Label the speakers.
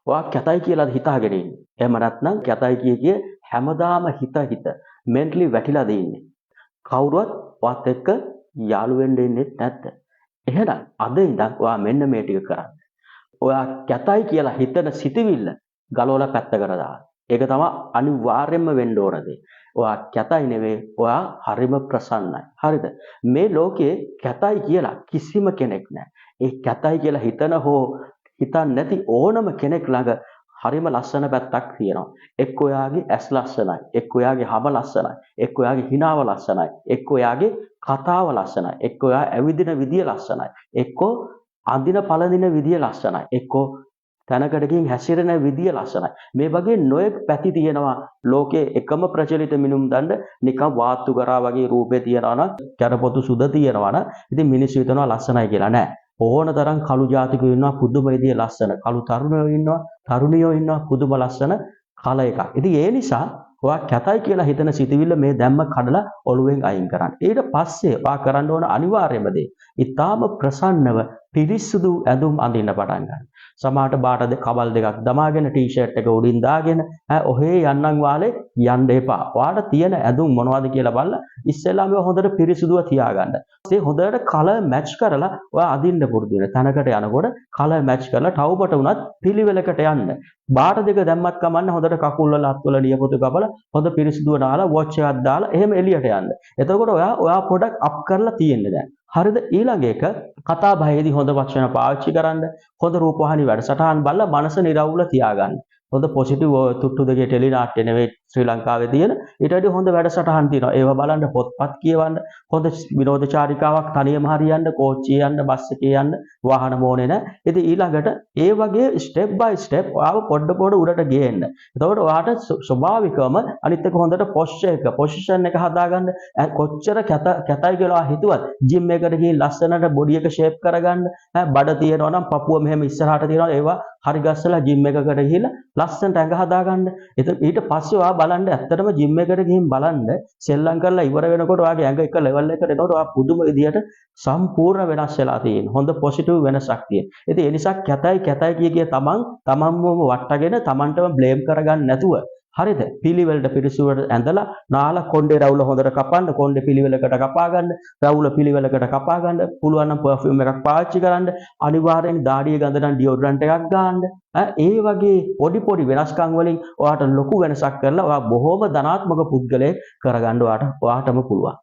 Speaker 1: ඔයා කැතයි කියලාද හිතාගෙන ඉන්නේ. එහෙම නැත්නම් කැතයි කිය හැමදාම හිත මෙන්ටලි වැටිලාද ඉන්නේ. කවුරුවත් ඔයත් එක්ක යාළු වෙන්න ඉන්නේ නැද්ද? එහෙනම් අද ඉඳන් ඔයා මෙන්න මේ ටික කරන්න. ඔයා කැතයි කියලා හිතන සිතවිල්ල ගලවලා පැත්තකට දාන්න. ඒක තමයි අනිවාර්යයෙන්ම වෙන්න ඕන දේ. ඔයා කැතයි නෙවෙයි, ඔයා හරිම ප්‍රසන්නයි. හරිද? මේ ලෝකේ කැතයි කියලා කිසිම කෙනෙක් නැහැ. ඒ කැතයි කියලා හිතන හෝ හිතන්නේ නැති ඕනම කෙනෙක් ළඟ හරිම ලස්සන පැත්තක් තියෙනවා. එක්ක ඔයාගේ ඇස් ලස්සනයි, එක්ක ඔයාගේ හම ලස්සනයි, එක්ක ඔයාගේ හිනාව ලස්සනයි, එක්ක ඔයාගේ කතාව ලස්සනයි, එක්ක ඔයා ඇවිදින විදිය ලස්සනයි, එක්ක අඳින පළඳින විදිය ලස්සනයි, එක්ක තැනකට ගිහින් හැසිරෙන විදිය ලස්සනයි. මේ වගේ නොයෙක් පැති තියෙනවා ලෝකේ. එකම ප්‍රචලිත මිනුම් දණ්ඩ නිකන් වාත්තු කරා වගේ රූපේ තියනවා නම්, කරපොතු සුද තියනවා නම් ඉතින් මිනිස්සු හිතනවා ලස්සනයි කියලා. නෑ. ඕන තරම් කළු ජාතිකයෝ ඉන්නවා පුදුම විදිය ලස්සන. කළු තරුණයෝ ඉන්නවා, තරුණියෝ ඉන්නවා පුදුම ලස්සන කල එකක්. ඉතින් ඒ නිසා ඔයා කැතයි කියලා හිතන සිතවිල්ල මේ දැම්ම කඩලා ඔළුවෙන් අයින් කරන්න. ඊට පස්සේ ඔයා කරන්න ඕන අනිවාර්යම දේ ඊටාම ප්‍රසන්නව පිරිසුදු ඇඳුම් අඳින්න පටන් ගන්න. සමහරට බාට කබල් දෙකක් දමාගෙන ටී-ෂර්ට් එක උඩින් දාගෙන ඔහේ යන්නම් වාලේ යන්න එපා. ඔයාට තියෙන ඇඳුම් මොනවද කියලා බලලා ඉස්සෙල්ලාම හොඳට පිරිසුදුව තියාගන්න. ඒ හොඳට කලර් මැච් කරලා ඔයා අඳින්න පුරුදු වෙන. තැනකට යනකොට කලර් මැච් කරලා ටවුබට උනත් පිළිවෙලකට යන්න. බාට දෙක දැම්මත් කමන්න හොඳට කකුල් වල අත් වල නියපොතු කපලා හොඳ පිරිසුදුව දාලා වොච් එකක් දාලා එහෙම එළියට යන්න. එතකොට ඔයා පොඩක් අප් කරලා තියෙන්නේ දැන්. හරිද? ඊළඟ එක කතා බහේදී හොඳ වචන පාවිච්චි කරන්න, හොඳ රූපවාහිනී වැඩසටහන් බලලා මනස නිරවුල තියාගන්න. හොඳ පොසිටිව් තුට්ටු දෙකේ ටෙලි නාට්‍ය නෙවෙයි ශ්‍රී ලංකාවේ තියෙන ඊට වඩා හොඳ වැඩසටහන් තියෙනවා. ඒවා බලන්න, පොත්පත් කියවන්න, හොඳ විනෝද චාරිකාවක් තනියම හරියන්න, කෝච්චියේ යන්න, බස් එකේ යන්න, වාහන මොනේ නැහැ. ඉතින් ඊළඟට ඒ වගේ ස්ටෙප් බයි ස්ටෙප් ඔයාව පොඩ උඩට ගේන්න. එතකොට ඔයාට ස්වභාවිකවම අනිත් එක හොඳට පොසිෂන් එක හදාගන්න. කොච්චර කැතයි කියලා හිතුවත් ජිම් එකකට ගිහින් ලස්සනට බොඩි එක ෂේප් කරගන්න. බඩ තියෙනවා නම් පපුව මෙහෙම ඉස්සරහට තියෙනවා. ඒවා හරි ගස්සලා ජිම් එකකට ගිහිල්ලා ලස්සනට ඇඟ හදාගන්න. ඊට පස්සේ ඔයා බලන්න ඇත්තටම ජිම් එකකට ගිහින් බලන්න සෙල්ලම් කරලා ඉවර වෙනකොට ඔයාගේ ඇඟ එක ලෙවල් එකකට එනකොට ඔයා පුදුම විදියට සම්පූර්ණ වෙනස් වෙලා තියෙනවා. හොඳ පොසිටිව් වෙනසක් තියෙනවා. ඉතින් ඒ නිසා කැතයි කිය තමන්ම වට්ටගෙන තමන්ටම බ්ලේම් කරගන්න නැතුව හරිද? පිළිවෙලට පිරිසුවට ඇඳලා නාලා කොණ්ඩේ රවුල හොඳට කපන්න, කොණ්ඩේ පිළිවෙලකට කපා ගන්න, රවුල පිළිවෙලකට කපා ගන්න, පුළුවන් නම් පර්ෆියුම් එකක් පාවිච්චි කරන්න, අනිවාර්යෙන් දාඩිය ගඳ නම් ඩියෝඩරන්ට් එකක් ගන්න. ඒ වගේ පොඩි වෙනස්කම් වලින් ඔයාට ලොකු වෙනසක් කරලා ඔයා බොහොම ධනාත්මක පුද්ගලයෙක් කරගන්න ඔයාටම පුළුවන්.